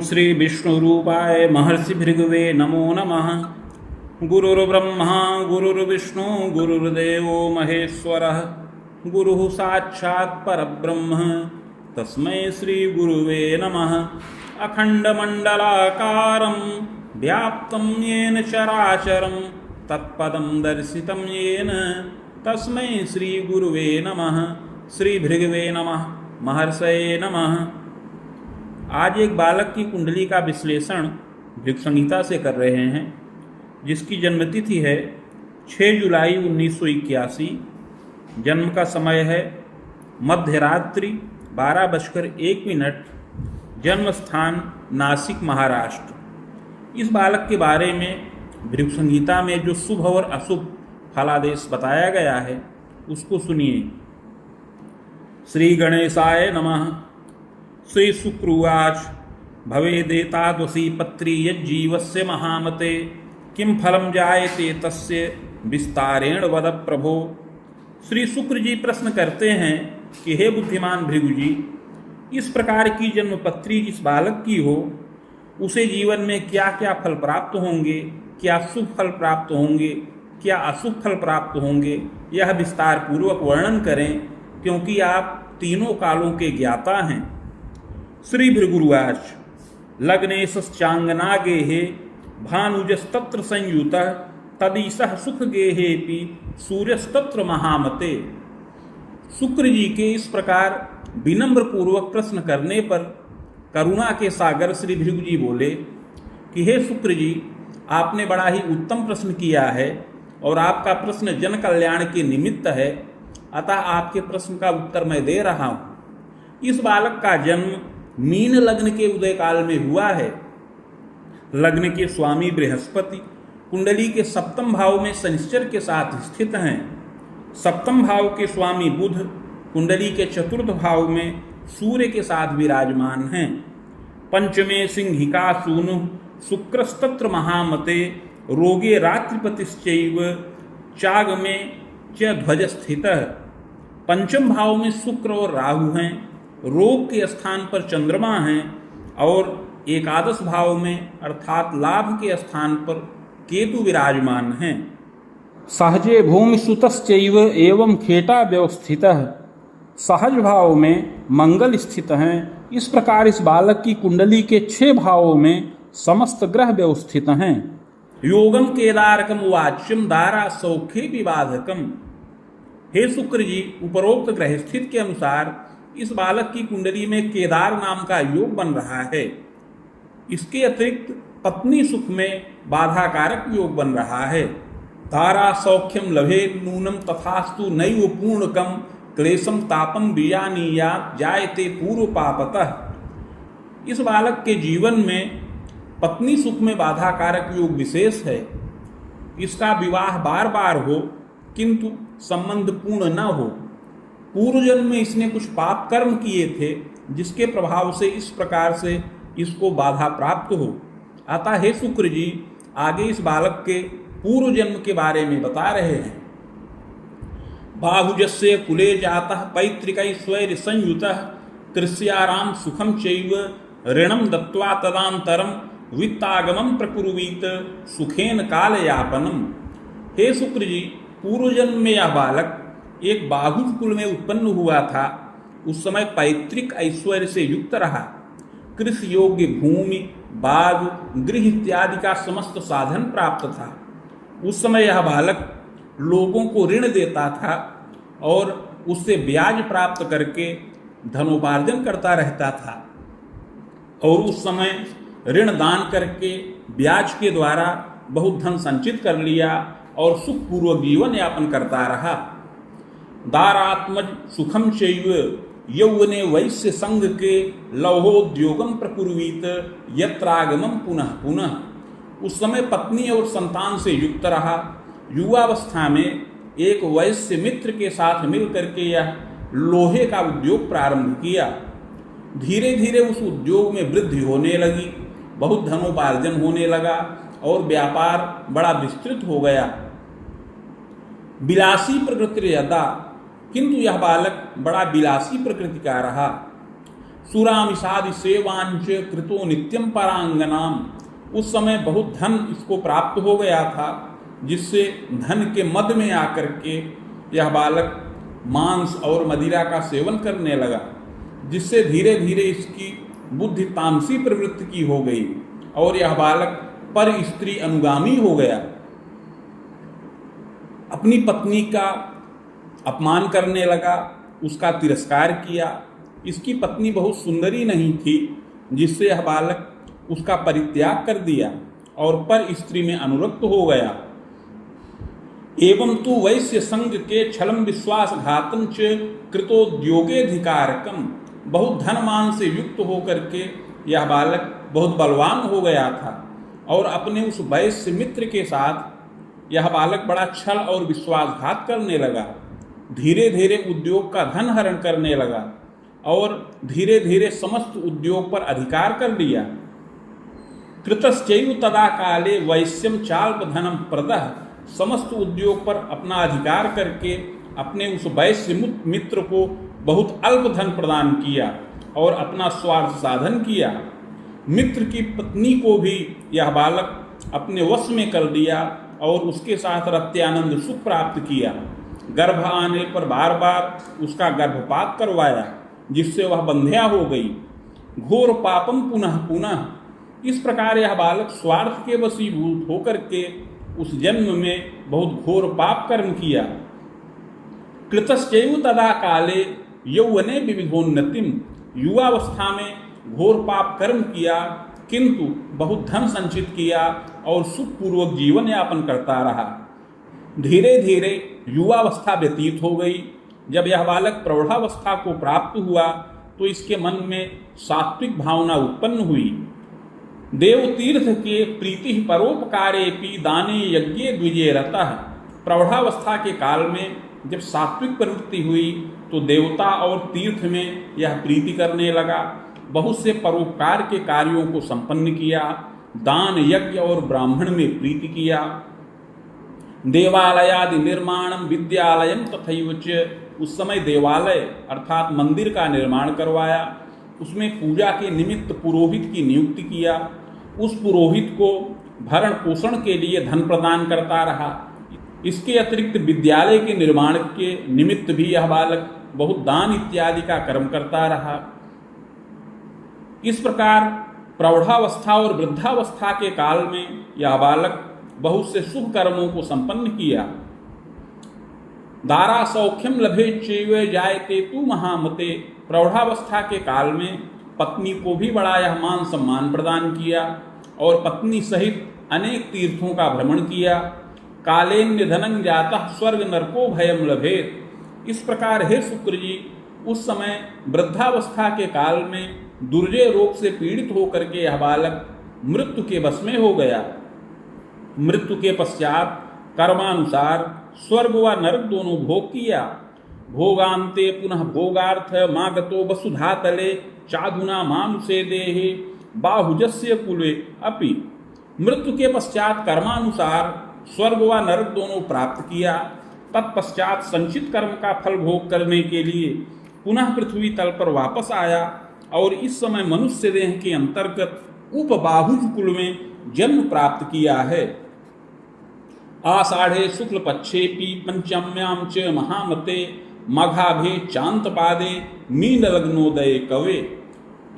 श्री विष्णुरूपाय महर्षि भृगवे नमो नमः। गुरुर्ब्रह्मा गुरुर्विष्णु गुरुर्देवो महेश्वरः गुरुः साक्षात् परब्रह्म तस्मै श्री गुरुवे नमः। अखण्डमण्डलाकारं व्याप्तं येन चराचरं तत्पदं दर्शितं येन तस्मै श्री गुरुवे नमः। श्री भृगवे नमः। महर्षये नमः। आज एक बालक की कुंडली का विश्लेषण भृगु संहिता से कर रहे हैं, जिसकी जन्मतिथि है 6 जुलाई 1981। जन्म का समय है मध्यरात्रि 12:01। जन्म स्थान नासिक महाराष्ट्र। इस बालक के बारे में भृगु संहिता में जो शुभ और अशुभ फलादेश बताया गया है उसको सुनिए। श्री गणेशाय नमः। श्री शुक्रुवाच भवेदेतादृशी पत्री यज्जीवस्य महामते किं फलं जायते तस्य विस्तारेण वद प्रभो। श्री शुक्र जी प्रश्न करते हैं कि हे बुद्धिमान भृगु जी, इस प्रकार की जन्मपत्री जिस बालक की हो उसे जीवन में क्या क्या फल प्राप्त होंगे, क्या शुभ फल प्राप्त होंगे, क्या अशुभ फल प्राप्त होंगे, यह विस्तार पूर्वक वर्णन करें, क्योंकि आप तीनों कालों के ज्ञाता हैं। श्री भृगुरुवाच लग्नेशश्चांगना गेहे भानुजस्तत्र संयुतः तदीशः सुख गेहेपि सूर्यस्तत्र महामते। शुक्र जी के इस प्रकार विनम्र पूर्वक प्रश्न करने पर करुणा के सागर श्री भृगु जी बोले कि हे शुक्र जी, आपने बड़ा ही उत्तम प्रश्न किया है और आपका प्रश्न जन कल्याण के निमित्त है, अतः आपके प्रश्न का उत्तर मैं दे रहा हूँ। इस बालक का जन्म मीन लग्न के उदय काल में हुआ है। लग्न के स्वामी बृहस्पति कुंडली के सप्तम भाव में शनिश्चर के साथ स्थित हैं। सप्तम भाव के स्वामी बुध कुंडली के चतुर्थ भाव में सूर्य के साथ विराजमान हैं। पंचमे सिंहिका सूनु शुक्रस्तत्र महामते रोगे रात्रिपतिश्चैव चाग में च ध्वज स्थितः। पंचम भाव में शुक्र और राहु हैं, रोग के स्थान पर चंद्रमा हैं और एकादश भाव में अर्थात लाभ के स्थान पर केतु विराजमान हैं। सहजे भूमि सुतश्चैव एवं खेटा व्यवस्थितः। सहज भाव में मंगल स्थित हैं। इस प्रकार इस बालक की कुंडली के 6 भावों में समस्त ग्रह व्यवस्थित हैं। योगम केदारकम वाच्यम दारा सौख्य विबाधकम। हे शुक्र जी, उपरोक्त ग्रह स्थित के अनुसार इस बालक की कुंडली में केदार नाम का योग बन रहा है। इसके अतिरिक्त पत्नी सुख में बाधाकारक योग बन रहा है। दारा सौख्यम लभे नूनम तथास्तु नैव पूर्णकम क्लेशम तापम बीजानीया जायते पूर्व पापतः। इस बालक के जीवन में पत्नी सुख में बाधाकारक योग विशेष है। इसका विवाह बार बार हो किंतु संबंध पूर्ण न हो। पूर्व जन्म में इसने कुछ पाप कर्म किए थे, जिसके प्रभाव से इस प्रकार से इसको बाधा प्राप्त हो। अतः हे शुक्र जी, आगे इस बालक के पूर्व जन्म के बारे में बता रहे हैं। बाहुजस्य कुले जातः पैतृकैश्वर्य संयुतः कृष्याराम सुखम चैव ऋणम दत्त्वा तदांतरम वित्तागमम प्रकुर्वीत सुखेन कालयापनम। हे शुक्र जी, पूर्व जन्म में यह बालक एक बाहुज कुल में उत्पन्न हुआ था। उस समय पैतृक ऐश्वर्य से युक्त रहा। कृषि योग्य भूमि, बाग, गृह इत्यादि का समस्त साधन प्राप्त था। उस समय यह बालक लोगों को ऋण देता था और उससे ब्याज प्राप्त करके धनोपार्जन करता रहता था, और उस समय ऋण दान करके ब्याज के द्वारा बहुत धन संचित कर लिया और सुखपूर्वक जीवन यापन करता रहा। दारात्मज सुखम चैव यौवने वैश्य संग के लौहोद्योगम प्रकुर्वीत यत्रागमम पुनः पुनः। उस समय पत्नी और संतान से युक्त रहा। युवावस्था में एक वैश्य मित्र के साथ मिल करके यह लोहे का उद्योग प्रारंभ किया। धीरे धीरे उस उद्योग में वृद्धि होने लगी, बहुत धनोपार्जन होने लगा और व्यापार बड़ा विस्तृत हो गया। विलासी प्रकृति यदा, किंतु यह बालक बड़ा विलासी प्रकृति का रहा। सुरामिषादि सेवांच कृतो नित्यम परांगनाम। उस समय बहुत धन इसको प्राप्त हो गया था, जिससे धन के मद में आकर के यह बालक मांस और मदिरा का सेवन करने लगा, जिससे धीरे धीरे इसकी बुद्धि तामसी प्रवृत्ति की हो गई और यह बालक पर स्त्री अनुगामी हो गया। अपनी पत्नी का अपमान करने लगा, उसका तिरस्कार किया। इसकी पत्नी बहुत सुंदरी नहीं थी, जिससे यह बालक उसका परित्याग कर दिया और पर स्त्री में अनुरक्त हो गया। एवं तु वैश्य संग के छलम विश्वास घातम च कृतोद्योगेधिकारकम। बहुत धनमान से युक्त होकर के यह बालक बहुत बलवान हो गया था और अपने उस वैश्य मित्र के साथ यह बालक बड़ा छल और विश्वासघात करने लगा। धीरे धीरे उद्योग का धन हरण करने लगा और धीरे धीरे समस्त उद्योग पर अधिकार कर लिया। कृतश्चैव तदा काले वैश्यम चाल्पधनम प्रदः। समस्त उद्योग पर अपना अधिकार करके अपने उस वैश्य मित्र को बहुत अल्प धन प्रदान किया और अपना स्वार्थ साधन किया। मित्र की पत्नी को भी यह बालक अपने वश में कर दिया और उसके साथ रत्यानंद सुख प्राप्त किया। गर्भ आने पर बार बार उसका गर्भपात करवाया, जिससे वह बंध्या हो गई। घोर पापम पुनः पुनः। इस प्रकार यह बालक स्वार्थ के वशीभूत होकर के उस जन्म में बहुत घोर पाप कर्म किया। कृतश्चैव तदा काले यौवने विविधोन्नतिम। युवावस्था में घोर पाप कर्म किया, किंतु बहुत धन संचित किया और सुखपूर्वक जीवन यापन करता रहा। धीरे धीरे युवावस्था व्यतीत हो गई। जब यह बालक प्रौढ़ावस्था को प्राप्त हुआ तो इसके मन में सात्विक भावना उत्पन्न हुई। देवतीर्थ के प्रीति परोपकारेपि दाने यज्ञे द्विजे रतः। प्रौढ़ावस्था के काल में जब सात्विक प्रवृत्ति हुई तो देवता और तीर्थ में यह प्रीति करने लगा। बहुत से परोपकार के कार्यों को संपन्न किया, दान यज्ञ और ब्राह्मण में प्रीति किया। देवालयादि निर्माणम विद्यालयम तथैव च। उस समय देवालय अर्थात मंदिर का निर्माण करवाया, उसमें पूजा के निमित्त पुरोहित की नियुक्ति किया। उस पुरोहित को भरण पोषण के लिए धन प्रदान करता रहा। इसके अतिरिक्त विद्यालय के निर्माण के निमित्त भी यह बालक बहुत दान इत्यादि का कर्म करता रहा। इस प्रकार प्रौढ़ावस्था और वृद्धावस्था के काल में यह बालक बहुत से शुभ कर्मों को संपन्न किया। दारा सौख्यम लभे चैव जायते तु महामते। प्रौढ़ावस्था के काल में पत्नी को भी बड़ा यह मान सम्मान प्रदान किया और पत्नी सहित अनेक तीर्थों का भ्रमण किया। कालेन्य धनं जातः स्वर्ग नरको भयम लभेत। इस प्रकार हे शुक्र जी, उस समय वृद्धावस्था के काल में दुर्जय रोग से पीड़ित होकर के यह बालक मृत्यु के वश में हो गया। मृत्यु के पश्चात कर्मानुसार स्वर्ग व नरक दोनों भोग किया। भोगान्ते पुनः भोगार्थ मागतो वसुधा तले चाधुना मानुषे देहे बाहुजस्य कुले अपि। मृत्यु के पश्चात कर्मानुसार स्वर्ग व नरक दोनों प्राप्त किया। तत्पश्चात संचित कर्म का फल भोग करने के लिए पुनः पृथ्वी तल पर वापस आया और इस समय मनुष्य देह के अंतर्गत उपबाहुज कुल में जन्म प्राप्त किया है। आषाढ़े शुक्ल पक्षेपि पंचम्यां च महामते मघाभे चांत पादे मीन लग्नोदय कवे।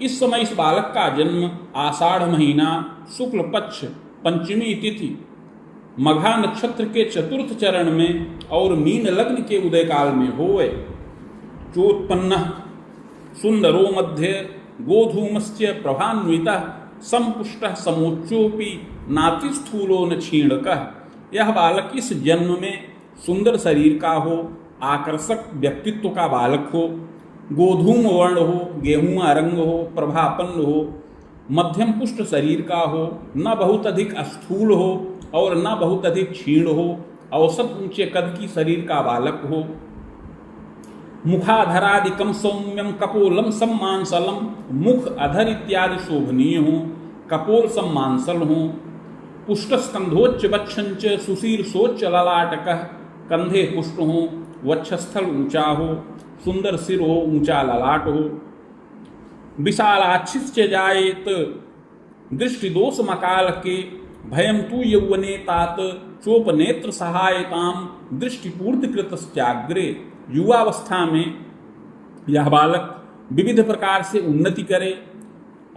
इस समय इस बालक का जन्म आषाढ़ महीना शुक्ल पक्ष पंचमी तिथि मघा नक्षत्र के चतुर्थ चरण में और मीन लग्न के उदय काल में होए। चोत्पन्न सुंदरो मध्य गोधूमस्य प्रभान्वितः संपुष्टः समोच्चोपि नातिस्थूलो न क्षीणकः। यह बालक इस जन्म में सुंदर शरीर का हो, आकर्षक व्यक्तित्व का बालक हो, गोधूम वर्ण हो, गेहुआ रंग हो, प्रभापन्न हो, मध्यम पुष्ट शरीर का हो, न बहुत अधिक स्थूल हो और न बहुत अधिक क्षीण हो, औसत ऊंचे कद की शरीर का बालक हो। मुखाधरादिकम सौम्यम कपोलम सम्मांसलम। मुख अधर इत्यादि शोभनीय हो, कपोल सम्मांसल हो। पुष्ट स्कंधोच्च वक्षंच सुशीर्षोच्च ललाटकः। कंधे पुष्ट हो, वक्षस्थल ऊंचा हो, सुंदर सिर हो, ऊंचा ललाट हो। विशालाच्छिष्य जायेत दृष्टि दोष मकाल के भयम तु यौवने तात चोपनेत्र सहायताम दृष्टिपूर्ति कृतश्चाग्रे। युवावस्था में यह बालक विविध प्रकार से उन्नति करे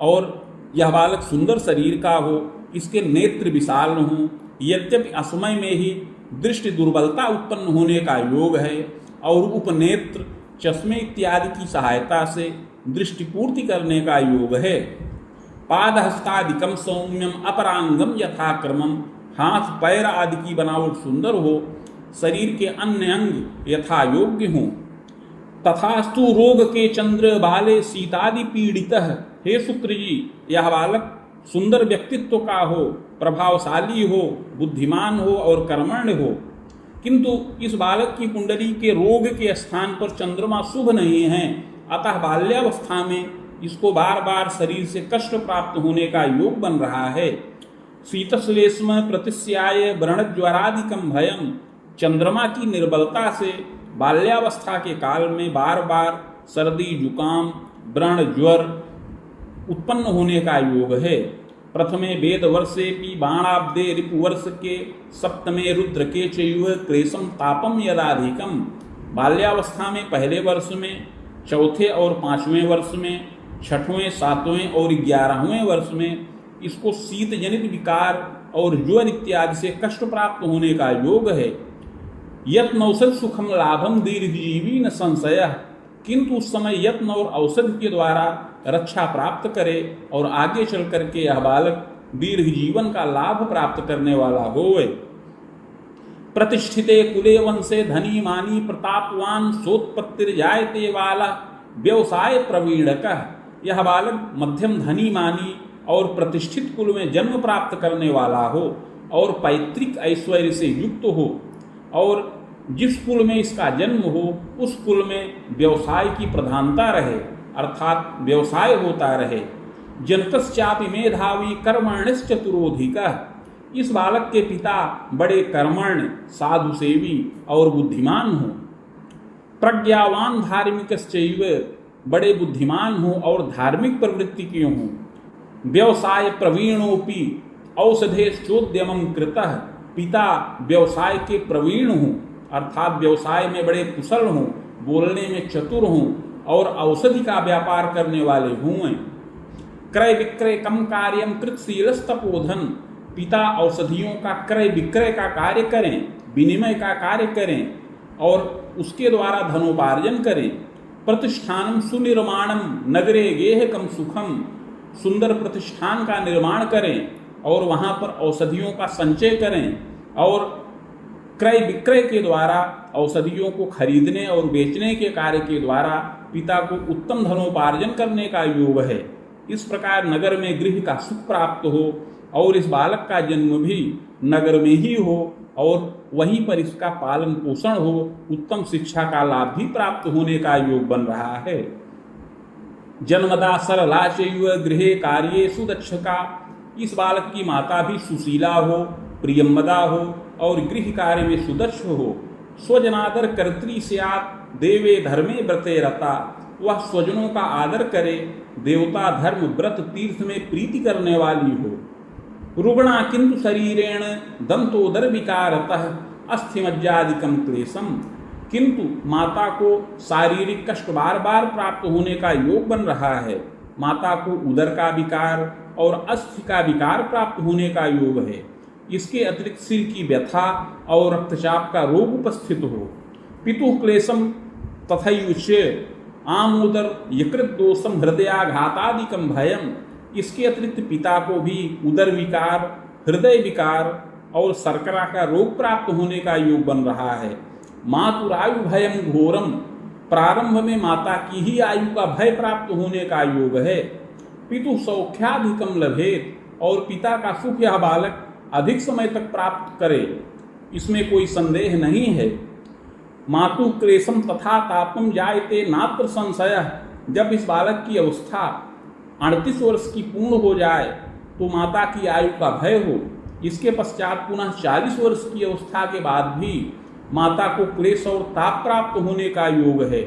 और यह बालक सुंदर शरीर का हो, इसके नेत्र विशाल हों, यद्यपि असमय में ही दृष्टि दुर्बलता उत्पन्न होने का योग है और उपनेत्र चश्मे इत्यादि की सहायता से दृष्टिपूर्ति करने का योग है। पादहस्तादिकम सौम्यम अपरांगम यथाक्रमम, हाथ पैर आदि की बनावट सुंदर हो, शरीर के अन्य अंग यथा योग्य हों। तथास्तु रोग के चंद्र बाले सीतादि पीड़ित। हे शुक्र जी, यह बालक सुंदर व्यक्तित्व का हो, प्रभावशाली हो, बुद्धिमान हो और कर्मण्य हो, किंतु इस बालक की कुंडली के रोग के स्थान पर चंद्रमा शुभ नहीं है, अतः बाल्यावस्था में इसको बार बार शरीर से कष्ट प्राप्त होने का योग बन रहा है। शीतश्लेष्म प्रतिस्याय व्रणज्वरादिकम भयम, चंद्रमा की निर्बलता से बाल्यावस्था के काल में बार बार सर्दी जुकाम व्रण ज्वर उत्पन्न होने का योग है। प्रथमे वेद वर्षे पी बाणाब्दे रिपुवर्ष के सप्तमे रुद्र के चैव क्लेशम तापम यदाधिकम, बाल्यावस्था में पहले वर्ष में, चौथे और पांचवें वर्ष में, छठवें सातवें और 11वें वर्ष में इसको शीत जनित विकार और ज्वर इत्यादि से कष्ट प्राप्त होने का योग है। यत्न औषध सुखम लाभम दीर्घजीवी न संशय, किंतु उस समय यत्न और औषध के द्वारा रक्षा प्राप्त करे और आगे चल करके यह बालक दीर्घ जीवन का लाभ प्राप्त करने वाला होवे। प्रतिष्ठिते कुले वंशे धनी मानी प्रतापवान सोत्पत्तिर्जायते वाला व्यवसाय प्रवीणकः, यह बालक मध्यम धनी मानी और प्रतिष्ठित कुल में जन्म प्राप्त करने वाला हो और पैतृक ऐश्वर्य से युक्त हो, और जिस कुल में इसका जन्म हो उस कुल में व्यवसाय की प्रधानता रहे, अर्थात व्यवसाय होता रहे। जनतश्चापि मेधावी कर्मण्यश्चतुरोधिकः, इस बालक के पिता बड़े कर्मण्य साधु सेवी और बुद्धिमान हो। प्रज्ञावान धार्मिकश्चैव, बड़े बुद्धिमान हो और धार्मिक प्रवृत्ति के हों। व्यवसाय प्रवीणोपि औषधेश्चोद्यमं कृतः, पिता व्यवसाय के प्रवीण हों, अर्थात व्यवसाय में बड़े कुशल हों, बोलने में चतुर हों और औषधि का व्यापार करने वाले हों। क्रय विक्रय कम कार्यम कृतशीलस्तपोधन, पिता औषधियों का क्रय विक्रय का कार्य करें, विनिमय का कार्य करें और उसके द्वारा धनोपार्जन करें। प्रतिष्ठानम सुनिर्माणम नगरे गेहकम सुखम, सुंदर प्रतिष्ठान का निर्माण करें और वहाँ पर औषधियों का संचय करें और क्रय विक्रय के द्वारा औषधियों को खरीदने और बेचने के कार्य के द्वारा पिता को उत्तम धनोपार्जन करने का योग है। इस प्रकार नगर में गृह का सुख प्राप्त हो और इस बालक का जन्म भी नगर में ही हो और वहीं पर इसका पालन पोषण हो, उत्तम शिक्षा का लाभ भी प्राप्त होने का योग बन रहा है। जन्मदा सरला चैव गृहे कार्ये सुदक्षका, इस बालक की माता भी सुशीला हो, प्रियम्बदा हो और गृह कार्य में सुदक्ष हो। स्वजनादर कर्त्री स्यात् देवे धर्मे व्रते रता, वह स्वजनों का आदर करे, देवता धर्म व्रत तीर्थ में प्रीति करने वाली हो। रुग्णा किंतु शरीरेण दंतोदर विकारतः अस्थिमज्जादिकम क्लेशम, किंतु माता को शारीरिक कष्ट बार बार प्राप्त होने का योग बन रहा है। माता को उदर का विकार और अस्थि का विकार प्राप्त होने का योग है। इसके अतिरिक्त सिर की व्यथा और रक्तचाप का रोग उपस्थित हो। पितुः क्लेशम तथैयुच्य आमोदर यकृत दोषम हृदयाघातादिकम भयम, इसके अतिरिक्त पिता को भी उदर विकार, हृदय विकार और शर्करा का रोग प्राप्त होने का योग बन रहा है। मातुरायु भयम घोरम, प्रारंभ में माता की ही आयु का भय प्राप्त होने का योग है। पितु सौख्याधिकम लभेत, और पिता का सुख यह बालक अधिक समय तक प्राप्त करे, इसमें कोई संदेह नहीं है। मातु क्लेशम तथा तापम जायते नात्र संशय, जब इस बालक की अवस्था 38 वर्ष की पूर्ण हो जाए तो माता की आयु का भय हो। इसके पश्चात पुनः 40 वर्ष की अवस्था के बाद भी माता को क्लेश और ताप प्राप्त होने का योग है।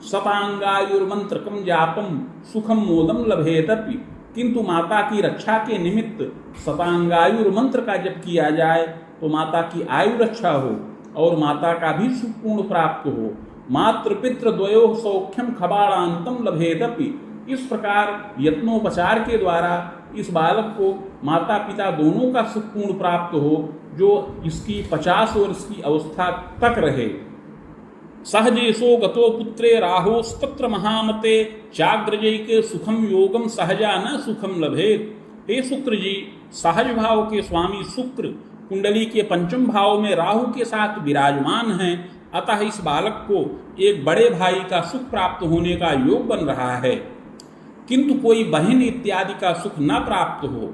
सतांगायुर्मंत्रकम जापम सुखम मोदम लभेदपि। किंतु माता की रक्षा के निमित्त सतांगायुर मंत्र का जप किया जाए तो माता की आयु रक्षा हो और माता का भी सुख पूर्ण प्राप्त हो। मातृ पितृ द्वयो सौख्यम खबाड़ांतम लभेदपि। इस प्रकार यत्नोपचार के द्वारा इस बालक को माता पिता दोनों का सुख पूर्ण प्राप्त हो, जो इसकी 50 वर्ष की अवस्था तक रहे। सहजेशो गतो पुत्रे राहोस्तत्र महामते चाग्रजैके सुखम योगम सहजा न सुखम लभेत। हे शुक्र जी, सहज भाव के स्वामी शुक्र कुंडली के पंचम भाव में राहु के साथ विराजमान हैं, अतः इस बालक को एक बड़े भाई का सुख प्राप्त होने का योग बन रहा है, किंतु कोई बहन इत्यादि का सुख न प्राप्त हो।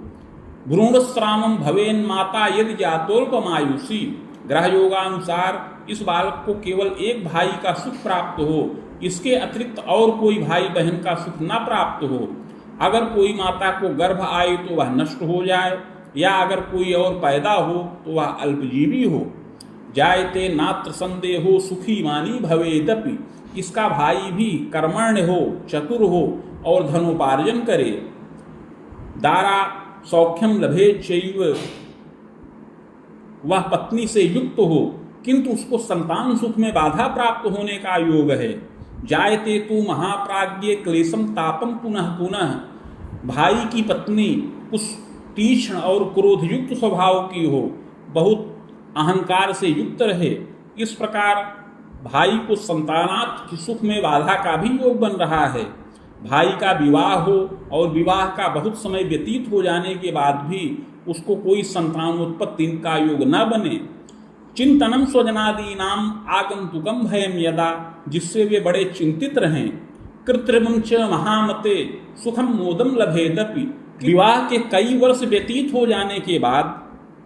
भ्रूणस्रामम भवेन माता यदि जातोल्पमायुषी। ग्रह योगानुसार इस बालक को केवल एक भाई का सुख प्राप्त हो, इसके अतिरिक्त और कोई भाई बहन का सुख न प्राप्त हो। अगर कोई माता को गर्भ आए तो वह नष्ट हो जाए, या अगर कोई और पैदा हो तो वह अल्पजीवी हो। जायते नात्र संदेहो सुखी मानी भवेदपि। इसका भाई भी कर्मण्य हो, चतुर हो और धनोपार्जन करे। दारा सौख्यम लभे चैव। वह पत्नी से युक्त हो, किंतु उसको संतान सुख में बाधा प्राप्त होने का योग है। जायते तु महाप्राज्ञे क्लेशम तापम पुनः पुनः। भाई की पत्नी कुछ तीक्ष्ण और क्रोधयुक्त स्वभाव की हो, बहुत अहंकार से युक्त रहे। इस प्रकार भाई को संतानात् सुख में बाधा का भी योग बन रहा है। भाई का विवाह हो और विवाह का बहुत समय व्यतीत हो जाने के बाद भी उसको कोई संतानोत्पत्ति का योग न बने। चिंतनम स्वजनादीनाम आगंतुकम भयम यदा। जिससे वे बड़े चिंतित रहें। कृत्रिमं च महामते सुखम मोदम लभेदपि। विवाह के कई वर्ष व्यतीत हो जाने के बाद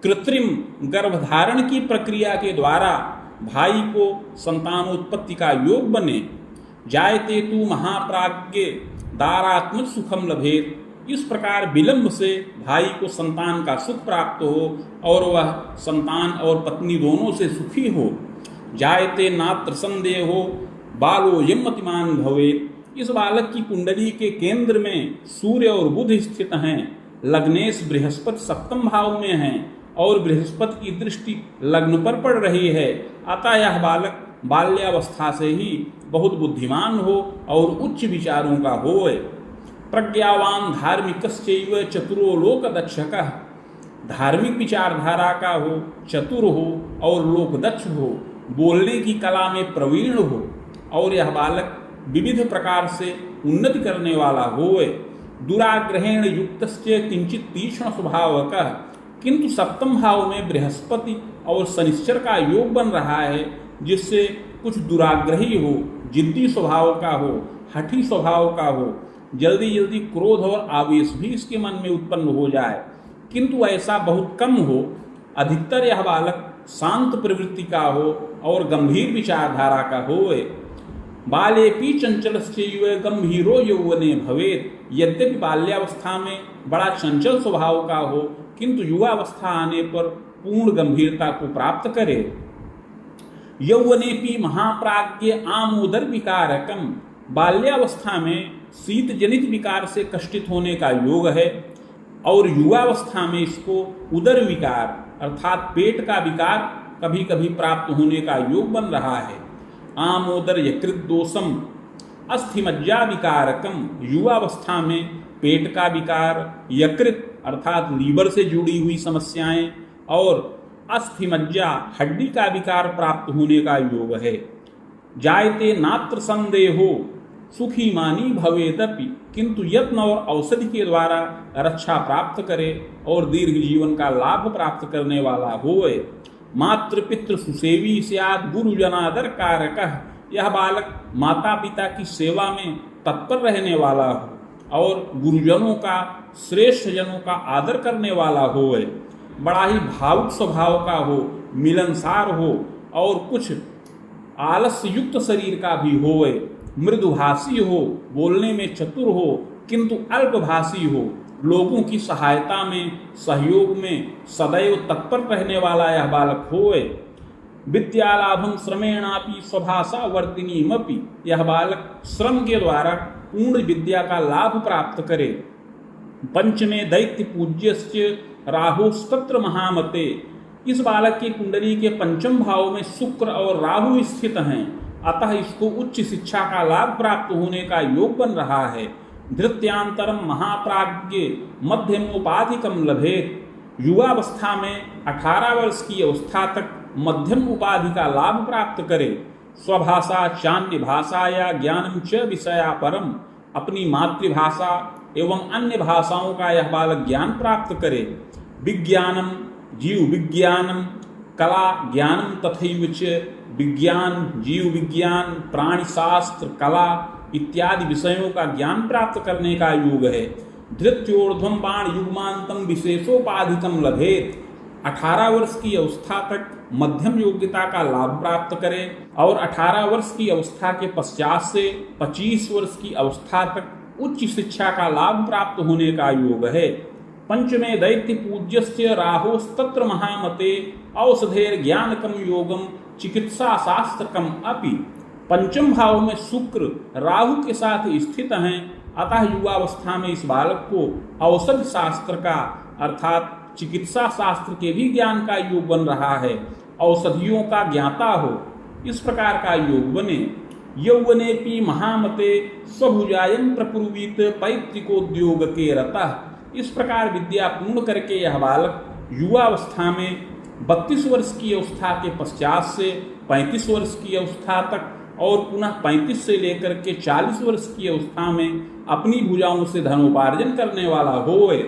कृत्रिम गर्भधारण की प्रक्रिया के द्वारा भाई को संतानोत्पत्ति का योग बने। जायते तु महाप्राज्ञे दारात्मक सुखम लभेत। इस प्रकार विलंब से भाई को संतान का सुख प्राप्त हो और वह संतान और पत्नी दोनों से सुखी हो। जायते नात्र संदेहो बालो यमतिमान भवेत। इस बालक की कुंडली के केंद्र में सूर्य और बुध स्थित हैं। लग्नेश बृहस्पति सप्तम भाव में हैं और बृहस्पति की दृष्टि लग्न पर पड़ रही है। अतः यह बालक बाल्यावस्था से ही बहुत बुद्धिमान हो और उच्च विचारों का होए। प्रज्ञावान धार्मिकश्चैव चतुरो लोकदक्षकः। धार्मिक विचारधारा का हो, चतुर हो और लोकदक्ष हो, बोलने की कला में प्रवीण हो और यह बालक विविध प्रकार से उन्नति करने वाला होए। दुराग्रहेण युक्तस्य किंचित तीक्ष्ण स्वभावकः। किंतु सप्तम भाव में बृहस्पति और शनिश्चर का योग बन रहा है, जिससे कुछ दुराग्रही हो, जिद्दी स्वभाव का हो, हठी स्वभाव का हो, जल्दी जल्दी क्रोध और आवेश भी इसके मन में उत्पन्न हो जाए, किंतु ऐसा बहुत कम हो। अधिकतर यह बालक शांत प्रवृत्ति का हो और गंभीर विचारधारा का होए। बालेपि चंचलश्चैव गंभीरो यौवने भवेत। यद्यपि बाल्यावस्था में बड़ा चंचल स्वभाव का हो, किंतु युवावस्था आने पर पूर्ण गंभीरता को प्राप्त करे। यौवनेपि महाप्राज्ञ आमोदर विकारकम। बाल्यावस्था में शीत जनित विकार से कष्टित होने का योग है और युवावस्था में इसको उदर विकार अर्थात पेट का विकार कभी कभी प्राप्त होने का योग बन रहा है। आमोदर यकृत दोषम अस्थिमज्जा विकारकम। युवावस्था में पेट का विकार, यकृत अर्थात लीवर से जुड़ी हुई समस्याएं और अस्थिमज्जा हड्डी का विकार प्राप्त होने का योग है। जायते नात्र संदेहो सुखी मानी भवेदपि। किंतु यत्न और औषधि के द्वारा रक्षा प्राप्त करे और दीर्घ जीवन का लाभ प्राप्त करने वाला होए। मातृ पितृ सुसेवी स्यात् गुरुजनादर कारकः। यह बालक माता पिता की सेवा में तत्पर रहने वाला हो और गुरुजनों का, श्रेष्ठ जनों का आदर करने वाला होए। बड़ा ही भावुक स्वभाव का हो, मिलनसार हो और कुछ आलस्य युक्त शरीर का भी होए। मृदुभाषी हो, बोलने में चतुर हो, किंतु अल्पभाषी हो। लोगों की सहायता में, सहयोग में सदैव तत्पर रहने वाला यह बालक होए। विद्यालाभम श्रमेणापि स्वभाषा वर्तिनीमपि, यह बालक श्रम के द्वारा पूर्ण विद्या का लाभ प्राप्त करे। पंचमे दैत्य पूज्यस्य राहुस्तत्र महामते, इस बालक की कुंडली के पंचम भाव में शुक्र और राहु स्थित हैं, अतः इसको उच्च शिक्षा का लाभ प्राप्त होने का योग बन रहा है। धृत्यांतरम महाप्राज्ञ मध्यमोपाधिकम लभेत, युवावस्था में 18 वर्ष की अवस्था तक मध्यम उपाधि का लाभ प्राप्त करे। स्वभाषा चान्य भाषा या ज्ञानम च विषया परम, अपनी मातृभाषा एवं अन्य भाषाओं का यह बालक ज्ञान प्राप्त करे। विज्ञानम जीव विज्ञानम कला ज्ञानम तथैव च, विज्ञान जीव विज्ञान प्राणिशास्त्र कला इत्यादि विषयों का ज्ञान प्राप्त करने का योग है। धृत्योर्ध्वम बाण युग्मांतम विशेषोपाधिकम लभेत, 18 वर्ष की अवस्था तक मध्यम योग्यता का लाभ प्राप्त करे और 18 वर्ष की अवस्था के पश्चात से 25 वर्ष की अवस्था तक उच्च शिक्षा का लाभ प्राप्त होने का योग है। पंचमे दैत्य पूज्यस्य राहोस्तत्र महामते, औषधेर ज्ञानकम योगम चिकित्सा शास्त्रकम अपि, पंचम भाव में शुक्र राहु के साथ स्थित हैं, अतः युवावस्था में इस बालक को औषध शास्त्र का अर्थात चिकित्सा शास्त्र के भी ज्ञान का योग बन रहा है, औषधियों का ज्ञाता हो, इस प्रकार का योग बने। यौवनेपि महामते स्वभुजायन प्रपूर्वित पैतृकोद्योग के रतः, इस प्रकार विद्या पूर्ण करके यह बालक युवावस्था में 32 वर्ष की अवस्था के पश्चात से 35 वर्ष की अवस्था तक और पुनः 35 से लेकर के 40 वर्ष की अवस्था में अपनी भुजाओं से धनोपार्जन करने वाला होए।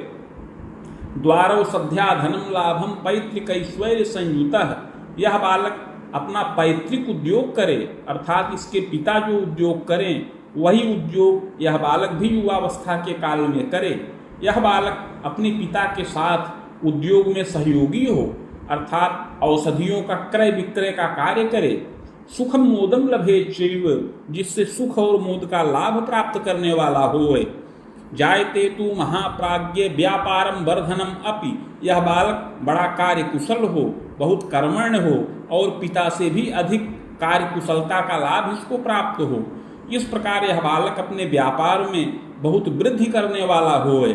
द्वारो सध्या धनम लाभम पैतृक ऐश्वर्य संयुतः, यह बालक अपना पैतृक उद्योग करे, अर्थात इसके पिता जो उद्योग करें वही उद्योग यह बालक भी युवावस्था के काल में करे। यह बालक अपने पिता के साथ उद्योग में सहयोगी हो, अर्थात औषधियों का क्रय विक्रय का कार्य करे। सुखम मोदम लभे चैव, जिससे सुख और मोद का लाभ प्राप्त करने वाला होए। जायते तु महाप्राज्ञ व्यापारम वर्धनम अपि, यह बालक बड़ा कार्य कुशल हो, बहुत कर्मण्य हो और पिता से भी अधिक कार्य कुशलता का लाभ इसको प्राप्त हो। इस प्रकार यह बालक अपने व्यापार में बहुत वृद्धि करने वाला होए।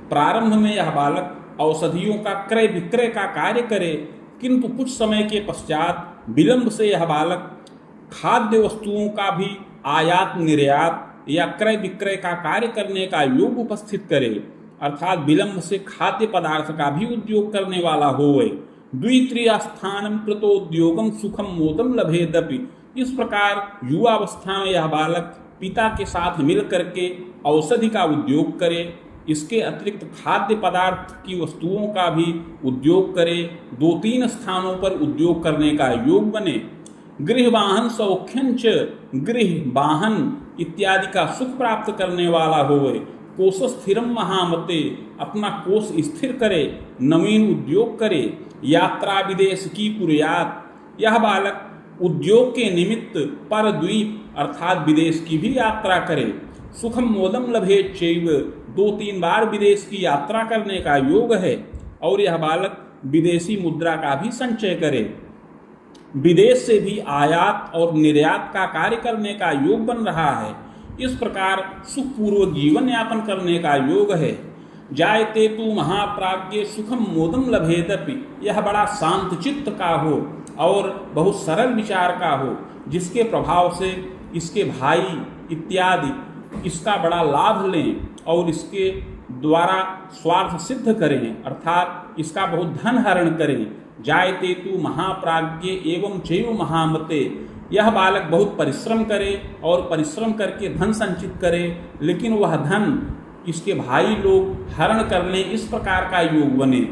प्रारंभ में यह बालक औषधियों का क्रय विक्रय का कार्य करे, किंतु कुछ समय के पश्चात विलंब से यह बालक खाद्य वस्तुओं का भी आयात निर्यात या क्रय विक्रय का कार्य करने का योग उपस्थित करे, अर्थात विलंब से खाद्य पदार्थ का भी उद्योग करने वाला होए। द्वितीय स्थानम कृतोद्योगम सुखम मोदम लभेदपि, इस प्रकार युवावस्था में यह बालक पिता के साथ मिल करके औषधि का उद्योग करे, इसके अतिरिक्त खाद्य पदार्थ की वस्तुओं का भी उद्योग करे, 2-3 स्थानों पर उद्योग करने का योग बने। गृह वाहन सौख्यंच, गृह वाहन इत्यादि का सुख प्राप्त करने वाला होवे। कोश स्थिरम महामते, अपना कोश स्थिर करे, नवीन उद्योग करे। यात्रा विदेश की कुर्यात, यह बालक उद्योग के निमित्त परद्वीप अर्थात विदेश की भी यात्रा करे। सुखम मोदम लभे चैव, 2-3 बार विदेश की यात्रा करने का योग है और यह बालक विदेशी मुद्रा का भी संचय करे। विदेश से भी आयात और निर्यात का कार्य करने का योग बन रहा है। इस प्रकार सुखपूर्वक जीवन यापन करने का योग है। जायते तु महाप्राज्ञ सुखम मोदम लभेदपि, यह बड़ा शांत चित्त का हो और बहुत सरल विचार का हो, जिसके प्रभाव से इसके भाई इत्यादि इसका बड़ा लाभ लें और इसके द्वारा स्वार्थ सिद्ध करें, अर्थात इसका बहुत धन हरण करें। जायते तु महाप्राज्ञ एवं चैव महामते, यह बालक बहुत परिश्रम करे और परिश्रम करके धन संचित करे, लेकिन वह धन इसके भाई लोग हरण कर लें, इस प्रकार का योग बने।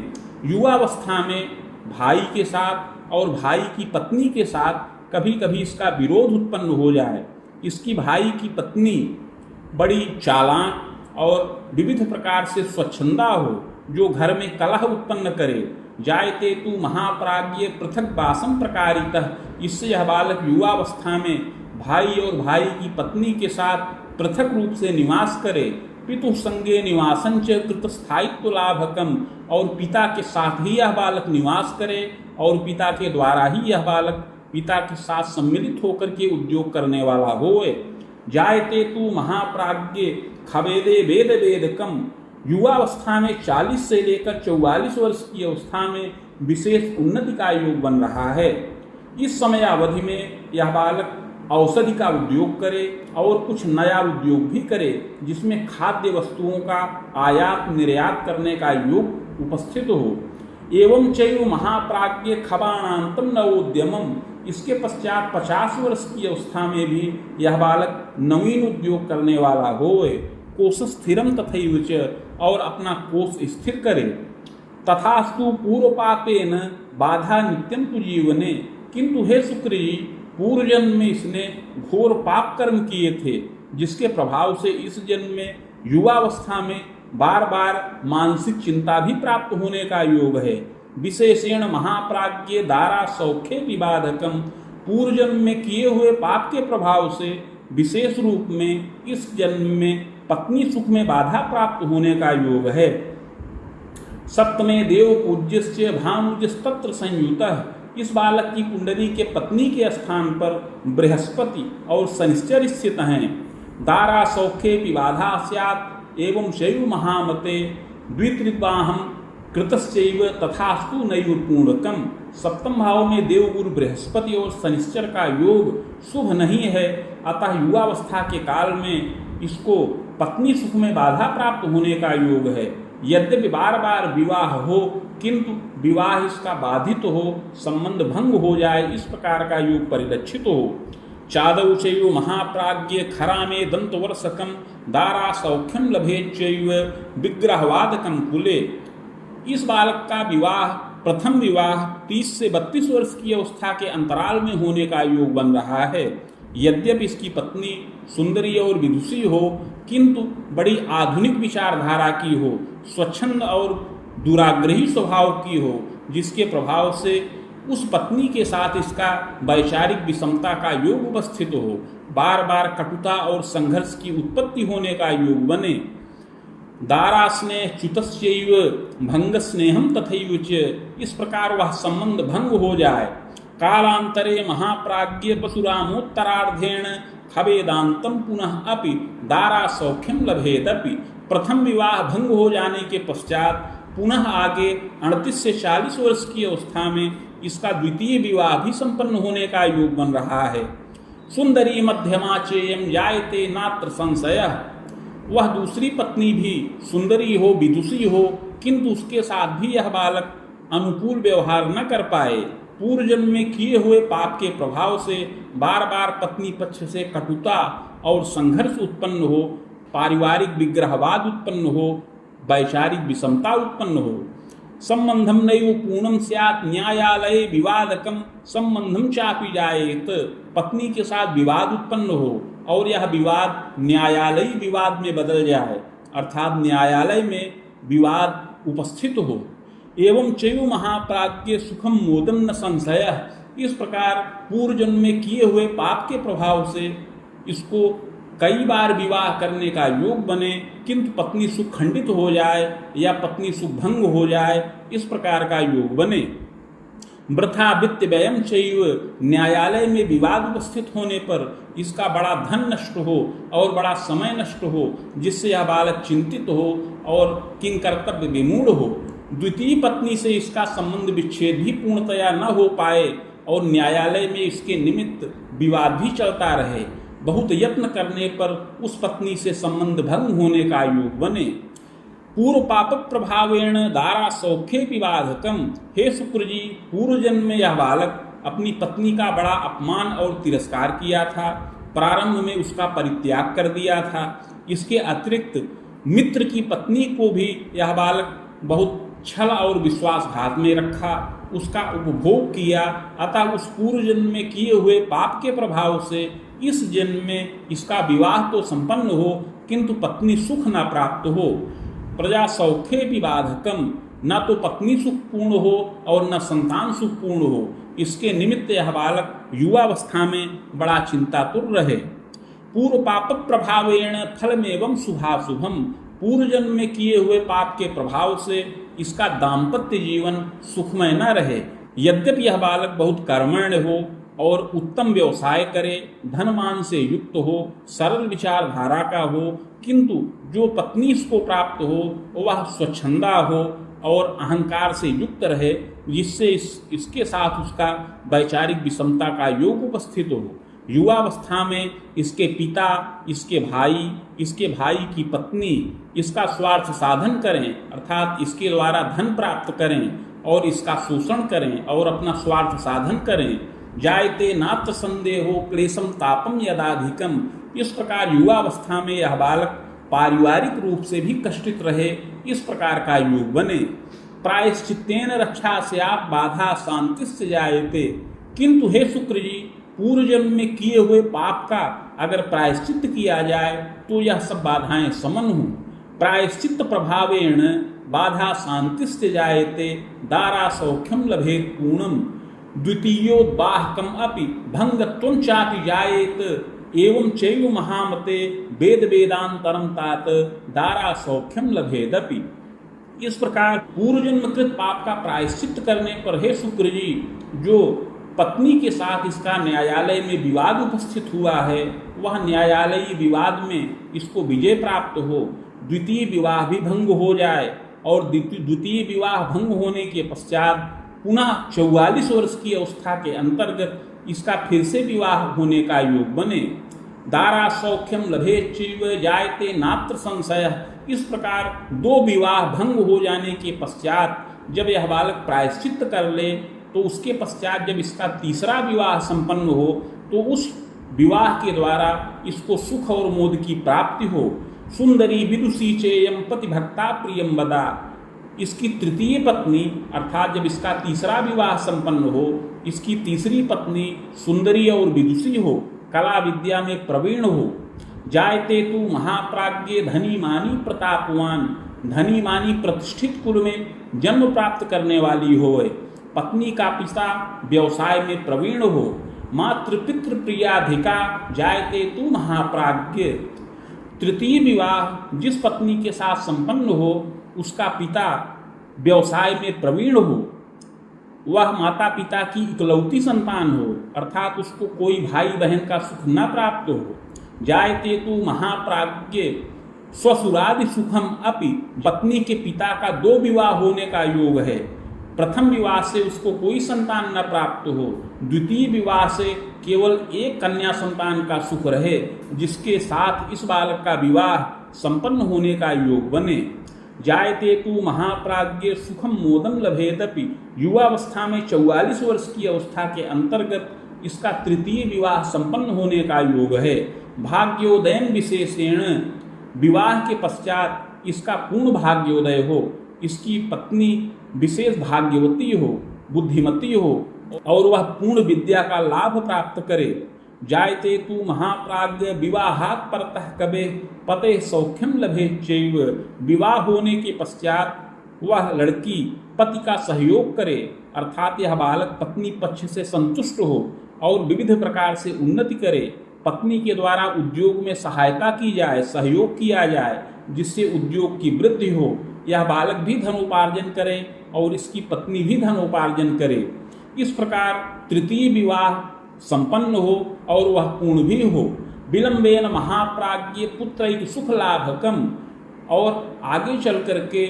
युवावस्था में भाई के साथ और भाई की पत्नी के साथ कभी कभी इसका विरोध उत्पन्न हो जाए। इसकी भाई की पत्नी बड़ी चालाक और विविध प्रकार से स्वच्छंदा हो, जो घर में कलह उत्पन्न करे। जायते तु महाप्राज्ञ पृथक वासम प्रकारितः, इससे यह बालक युवावस्था में भाई और भाई की पत्नी के साथ पृथक रूप से निवास करे। पितु संगे निवासंच कृत स्थायित्व लाभकम, और पिता के साथ ही यह बालक निवास करे और पिता के द्वारा ही यह बालक पिता के साथ सम्मिलित होकर के उद्योग करने वाला होए। जायते तू महाप्राज्ञ खवेदे वेद वेदकम, युवावस्था में 40 से लेकर 44 वर्ष की अवस्था में विशेष उन्नति का योग बन रहा है। इस समय अवधि में यह बालक औषधि का उद्योग करे और कुछ नया उद्योग भी करे, जिसमें खाद्य वस्तुओं का आयात निर्यात करने का योग उपस्थित हो। एवं चैव महाप्राज्ञ खबाणांतम नवोद्यमम, इसके पश्चात 50 वर्ष की अवस्था में भी यह बालक नवीन उद्योग करने वाला होए। कोश स्थिरम तथैव च, और अपना कोश स्थिर करे। तथास्तु पूर्व पापेन बाधा नित्यम तु जीवने, किंतु हे शुक्र जी, पूर्व जन्म में इसने घोर पाप कर्म किए थे, जिसके प्रभाव से इस जन्म में युवावस्था में बार बार मानसिक चिंता भी प्राप्त होने का योग है। विशेषण महाप्राज्ञ दारा सौख्य विबाधकम, पूर्व जन्म में किए हुए पाप के प्रभाव से विशेष रूप में इस जन्म में पत्नी सुख में बाधा प्राप्त होने का योग है। सप्तमे देव पूज्यस्य भानुजस्तत्र संयुतः, इस बालक की कुंडली के पत्नी के स्थान पर बृहस्पति और शनिश्चर स्थित हैं। दारा सौख्ये विबाधा स्यात् एवं शैव महामते द्वित्रिवाहम कृतश्चैव तथास्तु नैव पूर्णकम। सप्तम भाव में देवगुरु बृहस्पति और शनिश्चर का योग शुभ नहीं है, अतः युवावस्था के काल में इसको पत्नी सुख में बाधा प्राप्त होने का योग है। यद्यपि बार बार विवाह हो, किंतु विवाह इसका बाधित हो, संबंध भंग हो जाए, इस प्रकार का योग परिलक्षित हो। चादौ चैव महाप्राज्ञ खरामे दंतवर्षकम दारा सौख्यम लभेच्चैव विग्रहवादकम कुले, इस बालक का विवाह प्रथम विवाह 30 से 32 वर्ष की अवस्था के अंतराल में होने का योग बन रहा है। यद्यपि इसकी पत्नी सुंदरी और विदुषी हो, किंतु बड़ी आधुनिक विचारधारा की हो, स्वच्छंद और दुराग्रही स्वभाव की हो, जिसके प्रभाव से उस पत्नी के साथ इसका वैचारिक विषमता का योग उपस्थित हो, बार बार कटुता और संघर्ष की उत्पत्ति होने का योग बने। दारा स्नेह च्युतस्यैव भंग स्नेहम तथैव च, इस प्रकार वह संबंध भंग हो जाए। कालांतरे महाप्राज्ञ पशुरामोत्तरार्धेण खवेदांतम पुनः अपि दारा सौख्यम लभेदपि, प्रथम विवाह भंग हो जाने के पश्चात पुनः आगे 38 से 40 वर्ष की अवस्था में इसका द्वितीय विवाह भी संपन्न होने का योग बन रहा है। सुंदरी मध्यमा चेयम जायते नात्र संशयः, वह दूसरी पत्नी भी सुंदरी हो, विदुषी हो, किंतु उसके साथ भी यह बालक अनुकूल व्यवहार न कर पाए। पूर्व जन्म में किए हुए पाप के प्रभाव से बार बार पत्नी पक्ष से कटुता और संघर्ष उत्पन्न हो, पारिवारिक विग्रहवाद उत्पन्न हो, वैचारिक विषमता उत्पन्न हो। संबंधम नैव पूर्णम स्यात् न्यायालये विवादकम संबंधम चापि जायेत, पत्नी के साथ विवाद उत्पन्न हो और यह विवाद न्यायालयी विवाद में बदल जाए, अर्थात न्यायालय में विवाद उपस्थित हो। एवं चैव महाप्राज्ञ सुखम मोदन न संशयः, इस प्रकार पूर्व जन्म में किए हुए पाप के प्रभाव से इसको कई बार विवाह करने का योग बने, किंतु पत्नी सुख खंडित हो जाए या पत्नी सुख भंग हो जाए, इस प्रकार का योग बने। वृथा वित्त व्ययम चैव, न्यायालय में विवाद उपस्थित होने पर इसका बड़ा धन नष्ट हो और बड़ा समय नष्ट हो, जिससे यह बालक चिंतित हो और किंकर्तव्य विमूढ़ हो। द्वितीय पत्नी से इसका संबंध विच्छेद भी पूर्णतया न हो पाए और न्यायालय में इसके निमित्त विवाद भी चलता रहे। बहुत यत्न करने पर उस पत्नी से संबंध भंग होने का योग बने। पूर्व पाप प्रभावेण दारा सौख्ये विबाधकम, हे शुक्र जी, पूर्व जन्म में यह बालक अपनी पत्नी का बड़ा अपमान और तिरस्कार किया था, प्रारंभ में उसका परित्याग कर दिया था। इसके अतिरिक्त मित्र की पत्नी को भी यह बालक बहुत छल और विश्वासघात में रखा, उसका उपभोग किया। अतः उस पूर्व जन्म में किए हुए पाप के प्रभाव से इस जन्म में इसका विवाह तो संपन्न हो, किंतु पत्नी सुख न प्राप्त हो। प्रजा सौख्ये विबाधकम, न तो पत्नी सुख पूर्ण हो और न संतान सुख पूर्ण हो। इसके निमित्त यह बालक युवावस्था में बड़ा चिंतातुर रहे। पूर्व पाप प्रभावेण फलमेवं शुभाशुभम, पूर्व जन्म में किए हुए पाप के प्रभाव से इसका दाम्पत्य जीवन सुखमय न रहे। यद्यपि यह बालक बहुत कर्मण्य हो, और उत्तम व्यवसाय करे, धनमान से युक्त हो, सरल विचारधारा का हो, किंतु जो पत्नी इसको प्राप्त हो वह स्वच्छंदा हो और अहंकार से युक्त रहे, जिससे इसके साथ उसका वैचारिक विषमता का योग उपस्थित हो। युवावस्था में इसके पिता, इसके भाई की पत्नी इसका स्वार्थ साधन करें, अर्थात इसके द्वारा धन प्राप्त करें और इसका शोषण करें और अपना स्वार्थ साधन करें। जायते नात्र संदेहो क्लेशम तापम यदाधिकम। इस प्रकार युवावस्था में यह बालक पारिवारिक रूप से भी कष्टित रहे, इस प्रकार का योग बने। प्रायश्चित्तेन रक्षा से आप बाधा शांतिश्च जायते। किंतु हे शुक्र जी, पूर्व जन्म में किए हुए पाप का अगर प्रायश्चित्त किया जाए तो यह सब बाधाएं समन हों। प्रायश्चित्त प्रभावेण बाधा शांतिश्च जायते, दारा सौख्यम लभेत पूर्णम, द्वितीयोद्वाहकम अपि भंगत्वं चापि जायेत, एवं चैव महामते वेद वेदांतरम तात दारा सौख्यम लभेदपि। इस प्रकार पूर्व जन्मकृत पाप का प्रायश्चित्त करने पर हे शुक्र जी, जो पत्नी के साथ इसका न्यायालय में विवाद उपस्थित हुआ है, वह न्यायालयी विवाद में इसको विजय प्राप्त हो, द्वितीय विवाह भी भंग हो जाए और द्वितीय विवाह भंग होने के पश्चात पुनः 44 वर्ष की अवस्था के अंतर्गत इसका फिर से विवाह होने का योग बने। दारा सौख्यम लभेच्चैव जायते नात्र संशय। इस प्रकार 2 विवाह भंग हो जाने के पश्चात जब यह बालक प्रायश्चित्त कर ले तो उसके पश्चात जब इसका तीसरा विवाह संपन्न हो तो उस विवाह के द्वारा इसको सुख और मोद की प्राप्ति हो। सुंदरी विदुषी चेयम पतिभक्ता प्रियम वदा। इसकी तृतीय पत्नी अर्थात जब इसका तीसरा विवाह संपन्न हो, इसकी तीसरी पत्नी सुंदरी और विदुषी हो, कला विद्या में प्रवीण हो। जायते तु महाप्राज्ञे धनी मानी प्रतापवान। धनी मानी प्रतिष्ठित कुल में जन्म प्राप्त करने वाली होए। पत्नी का पिता व्यवसाय में प्रवीण हो। मातृपितृ प्रियाधिका जायते तु महाप्राज्ञ। तृतीय विवाह जिस पत्नी के साथ संपन्न हो उसका पिता व्यवसाय में प्रवीण हो, वह माता पिता की इकलौती संतान हो, अर्थात उसको कोई भाई बहन का सुख न प्राप्त हो। जायते तु महाप्राज्ञ स्वसुरादि सुखम अपि। पत्नी के पिता का 2 विवाह होने का योग है। प्रथम विवाह से उसको कोई संतान न प्राप्त हो, द्वितीय विवाह से केवल एक कन्या संतान का सुख रहे, जिसके साथ इस बालक का विवाह संपन्न होने का योग बने। जायते तु महाप्राज्ञ सुखम मोदम लभेदपि। युवावस्था में 44 वर्ष की अवस्था के अंतर्गत इसका तृतीय विवाह संपन्न होने का योग है। भाग्योदयन विशेषेण। विवाह के पश्चात इसका पूर्ण भाग्योदय हो, इसकी पत्नी विशेष भाग्यवती हो, बुद्धिमती हो और वह पूर्ण विद्या का लाभ प्राप्त करे। जायते तु महाप्राज्ञ विवाहात् परतः कबे पते सौख्यम लभेच्चैव। विवाह होने के पश्चात वह लड़की पति का सहयोग करे, अर्थात यह बालक पत्नी पक्ष से संतुष्ट हो और विविध प्रकार से उन्नति करे। पत्नी के द्वारा उद्योग में सहायता की जाए, सहयोग किया जाए, जिससे उद्योग की वृद्धि हो। यह बालक भी धनोपार्जन करे और इसकी पत्नी भी धनोपार्जन करे। इस प्रकार तृतीय विवाह संपन्न हो और वह पूर्ण भी हो। विलंबेन महाप्राज्ञ पुत्र सुख लाभकम। और आगे चल करके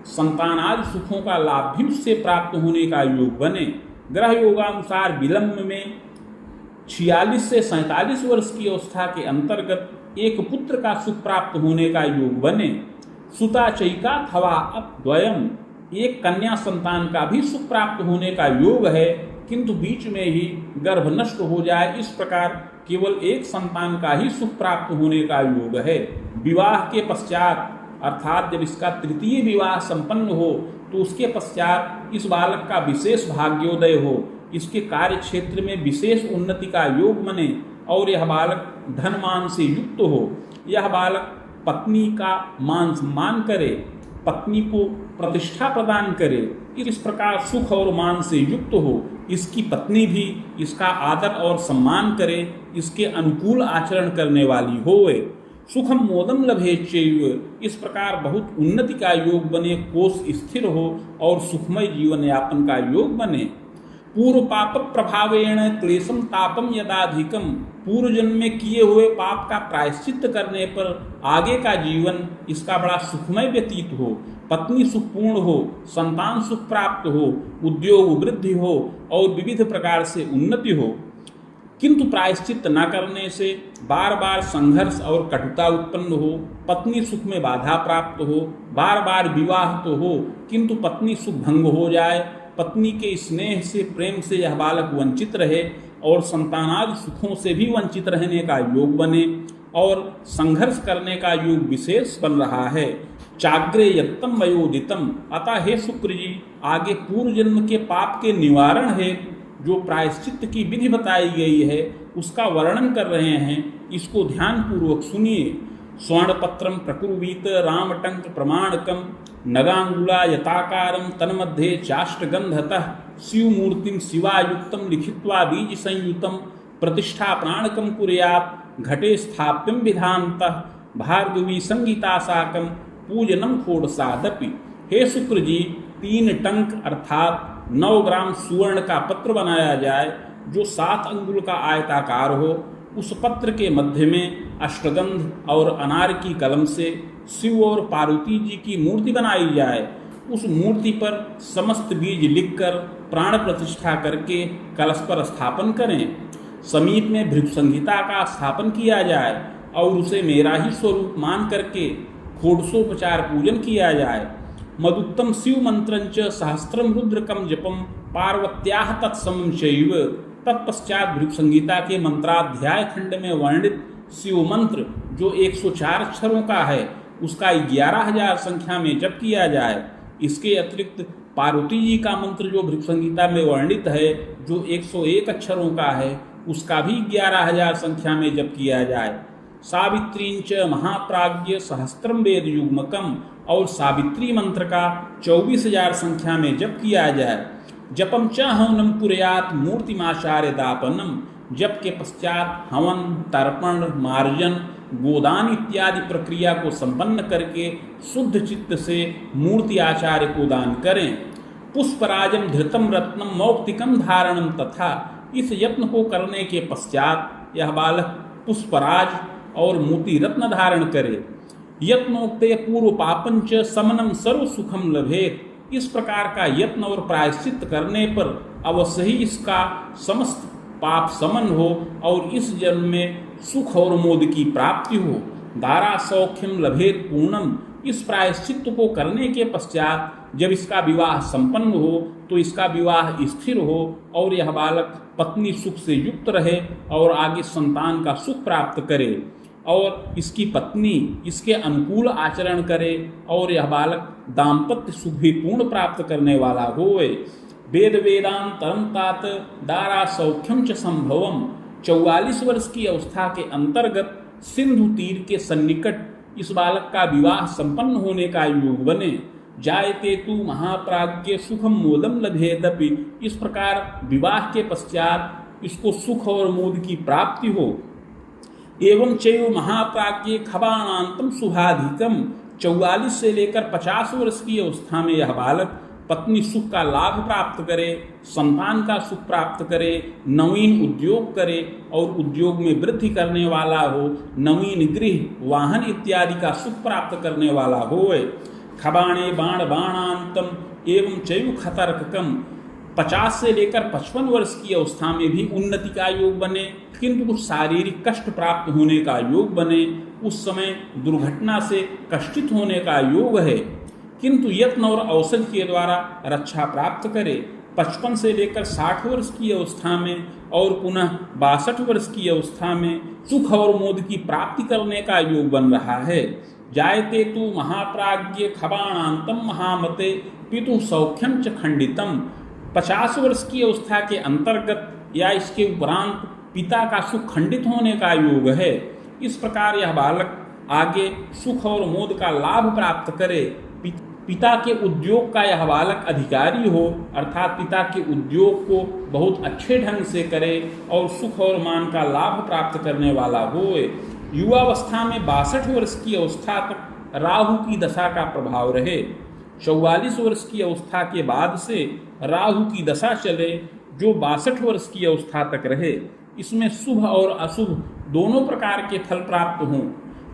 संतानादि सुखों का लाभ भी उससे प्राप्त होने का योग बने। ग्रह योगानुसार विलंब में 46 से 47 वर्ष की अवस्था के अंतर्गत एक पुत्र का सुख प्राप्त होने का योग बने। सुता चैका थवा अपद्वयम। एक कन्या संतान का भी सुख प्राप्त होने का योग है, किंतु बीच में ही गर्भ नष्ट हो जाए, इस प्रकार केवल एक संतान का ही सुख प्राप्त होने का योग है। विवाह के पश्चात अर्थात जब इसका तृतीय विवाह संपन्न हो तो उसके पश्चात इस बालक का विशेष भाग्योदय हो, इसके कार्य क्षेत्र में विशेष उन्नति का योग बने और यह बालक धनमान से युक्त हो। यह बालक पत्नी का मान सम्मान करे, पत्नी को प्रतिष्ठा प्रदान करे, इस प्रकार सुख और मान से युक्त हो। इसकी पत्नी भी इसका आदर और सम्मान करे, इसके अनुकूल आचरण करने वाली होवे। सुखम मोदम लभेच्चैव। इस प्रकार बहुत उन्नति का योग बने, कोष स्थिर हो और सुखमय जीवन यापन का योग बने। पूर्व पाप प्रभावेण क्लेशम तापम यदाधिकम, पूर्व जन्म में किए हुए पाप का प्रायश्चित करने पर आगे का जीवन इसका बड़ा सुखमय व्यतीत हो, पत्नी सुखपूर्ण हो, संतान सुख प्राप्त हो, उद्योग वृद्धि हो और विविध प्रकार से उन्नति हो। किंतु प्रायश्चित न करने से बार बार संघर्ष और कटुता उत्पन्न हो, पत्नी सुख में बाधा प्राप्त हो, बार बार विवाह तो हो किंतु पत्नी सुख भंग हो जाए, पत्नी के स्नेह से प्रेम से यह बालक वंचित रहे और संतानादि सुखों से भी वंचित रहने का योग बने और संघर्ष करने का योग विशेष बन रहा है। चाग्रे यत्तम वयोदितम, अतः हे शुक्र जी आगे पूर्व जन्म के पाप के निवारण हेतु जो प्रायश्चित की विधि बताई गई है उसका वर्णन कर रहे हैं, इसको ध्यान पूर्वक सुनिए। स्वर्णपत्रम प्रकुर्वीत रामटंक प्रमाणकम नगांगुला यताकारम तन्मध्ये चाष्टगंधतः शिवमूर्तिम शिवायुक्तम लिखित्वा बीज संयुतम प्रतिष्ठा प्राणकम कुर्यात् घटे स्थाप्यम विधानतः भार्गवी संगीता साकम पूजनम खोड़सादपि। हे शुक्र जी 3 टंक अर्थात 9 ग्राम सुवर्ण का पत्र बनाया जाए जो 7 अंगुल का आयताकार हो। उस पत्र के मध्य में अष्टगंध और अनार की कलम से शिव और पार्वती जी की मूर्ति बनाई जाए। उस मूर्ति पर समस्त बीज लिखकर प्राण प्रतिष्ठा करके कलश पर स्थापन करें। समीप में भृगु संहिता का स्थापन किया जाए और उसे मेरा ही स्वरूप मान करके षोडशोपचार पूजन किया जाए। मदुत्तम शिव मंत्रंच सहस्त्रम रुद्रकम जपम पार्वत्याह तत्समं चैव। तत्पश्चात भृगु संहिता के मंत्राध्याय खंड में वर्णित शिव मंत्र जो 104 अक्षरों का है उसका 11,000 संख्या में जप किया जाए। इसके अतिरिक्त पार्वती जी का मंत्र जो भृगु संहिता में वर्णित है जो 101 अक्षरों का है उसका भी 11,000 संख्या में जप किया जाए। सावित्रींच महाप्राज्ञ सहस्त्रम वेद युग्मकम, और सावित्री मंत्र का 24,000 संख्या में जप किया जाए। जपम च हवनम कुर्यात् मूर्तिमाचार्य दापनम, जप के पश्चात हवन तर्पण मार्जन गोदान इत्यादि प्रक्रिया को संपन्न करके शुद्ध चित्त से मूर्ति आचार्य को दान करें। पुष्पराजम धृतम रत्नम मौक्तिकम धारणम, तथा इस यत्न को करने के पश्चात यह बालक पुष्पराज और मोती रत्न धारण करे। यत्नोक्ते पूर्व पापंच समनम सर्व सुखम लभेत, इस प्रकार का यत्न और प्रायश्चित करने पर अवश्य ही इसका समस्त पाप समन हो और इस जन्म में सुख और मोद की प्राप्ति हो। दारा सौख्यम लभेत पूर्णम, इस प्रायश्चित को करने के पश्चात जब इसका विवाह संपन्न हो तो इसका विवाह स्थिर हो और यह बालक पत्नी सुख से युक्त रहे और आगे संतान का सुख प्राप्त करे और इसकी पत्नी इसके अनुकूल आचरण करे और यह बालक दाम्पत्य सुख भी पूर्ण प्राप्त करने वाला होए। वेद वेदांतरम तात दारा सौख्यम च संभवम, 44 वर्ष की अवस्था के अंतर्गत सिंधु तीर के सन्निकट इस बालक का विवाह संपन्न होने का योग बने। जायते तु महाप्राज्ञ सुखम मोदम लभेदपि, इस प्रकार विवाह के पश्चात इसको सुख और मोद की प्राप्ति हो। एवं चैव महाप्राज्ञ खबाणांतम शुभाधिकम, 44 से लेकर 50 वर्ष की अवस्था में यह बालक पत्नी सुख का लाभ प्राप्त करे, संतान का सुख प्राप्त करे, नवीन उद्योग करे और उद्योग में वृद्धि करने वाला हो, नवीन गृह वाहन इत्यादि का सुख प्राप्त करने वाला होए। खबाणे बाण बाणांतम एवं चैव खतर्ककम, 50 से लेकर 55 वर्ष की अवस्था में भी उन्नति का योग बने किंतु कुछ शारीरिक कष्ट प्राप्त होने का योग बने, उस समय दुर्घटना से कष्टित होने का योग है किंतु यत्न और औषध के द्वारा रक्षा प्राप्त करे। 55 से लेकर 60 वर्ष की अवस्था में और पुनः 62 वर्ष की अवस्था में सुख और मोद की प्राप्ति करने का योग बन रहा है। जायते तु महाप्राज्ञ खबाणांतम महामते पितु सौख्यम च खंडितम, 50 वर्ष की अवस्था के अंतर्गत या इसके उपरांत पिता का सुख खंडित होने का योग है। इस प्रकार यह बालक आगे सुख और मोद का लाभ प्राप्त करे। पिता के उद्योग का यह बालक अधिकारी हो अर्थात पिता के उद्योग को बहुत अच्छे ढंग से करे और सुख और मान का लाभ प्राप्त करने वाला होए। युवावस्था में 62 वर्ष की अवस्था तक राहु की दशा का प्रभाव रहे। 44 वर्ष की अवस्था के बाद से राहु की दशा चले, जो 62 वर्ष की अवस्था तक रहे, इसमें शुभ और अशुभ दोनों प्रकार के फल प्राप्त हों,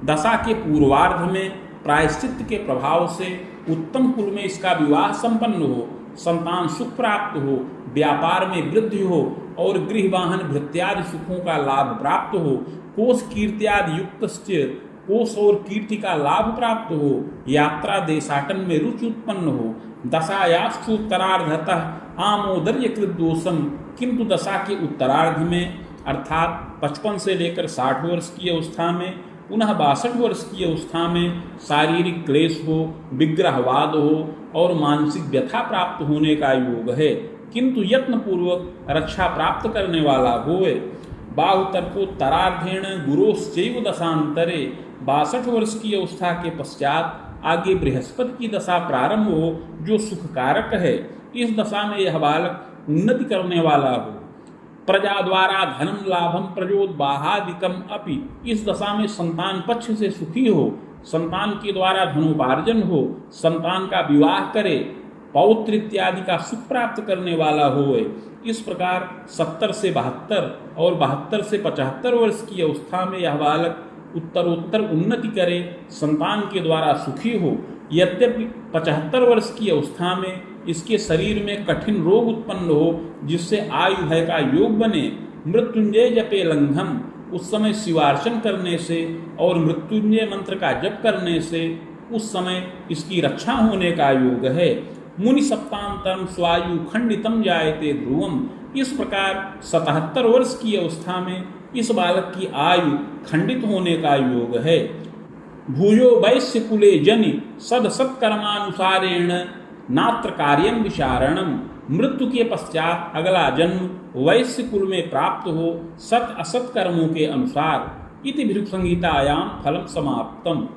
दशा के पूर्वार्ध में प्रायश्चित्त के प्रभाव से उत्तम कुल में इसका विवाह संपन्न हो, संतान सुख प्राप्त हो, व्यापार में वृद्धि हो और गृह वाहन भृत्यादि सुखों का लाभ प्राप्त हो, कोश कीर्त्यादि युक्त कोश और कीर्ति का लाभ प्राप्त हो, यात्रा देशाटन में रुचि उत्पन्न हो, दशायास्तु उत्तरार्धतः आमोदर्यकृत दोषम, किंतु दशा के उत्तरार्ध में अर्थात 55 से लेकर 60 वर्ष की अवस्था में, पुनः 62 वर्ष की अवस्था में शारीरिक क्लेश हो, विग्रहवाद हो और मानसिक व्यथा प्राप्त होने का योग है, किंतु यत्न पूर्वक रक्षा प्राप्त करने वाला होए। बाहुतर्कोत्तरार्धेण गुरोश्चैव दशांतरे, 62 वर्ष की अवस्था के पश्चात आगे बृहस्पति की दशा प्रारंभ हो, जो सुखकारक है। इस दशा में यह बालक उन्नति करने वाला हो, प्रजा द्वारा धनम लाभम प्रजोद्बाहादिकम अपि, इस दशा में संतान पक्ष से सुखी हो, संतान के द्वारा धनोपार्जन हो, संतान का विवाह करे, पौत्र इत्यादि का सुख प्राप्त करने वाला होए। इस प्रकार 70 से 72 और 72 से 75 वर्ष की अवस्था में यह बालक उत्तरोत्तर उन्नति करे, संतान के द्वारा सुखी हो। यद्यपि 75 वर्ष की अवस्था में इसके शरीर में कठिन रोग उत्पन्न हो, जिससे आयु भय का योग बने, मृत्युंजय जपे लंघम, उस समय शिवार्चन करने से और मृत्युंजय मंत्र का जप करने से उस समय इसकी रक्षा होने का योग है। मुनि सप्तांतरम स्वायु खंडितम जायते ध्रुवम, इस प्रकार 77 वर्ष की अवस्था में इस बालक की आयु खंडित होने का योग है। भूयो वैश्य कुले जनि सद सत्कर्मानुसारेण नात्र कार्यम विचारणम, मृत्यु के पश्चात अगला जन्म वैश्य कुल में प्राप्त हो, सत असत कर्मों के अनुसार। इति भृगु संहितायां फलम समाप्तम।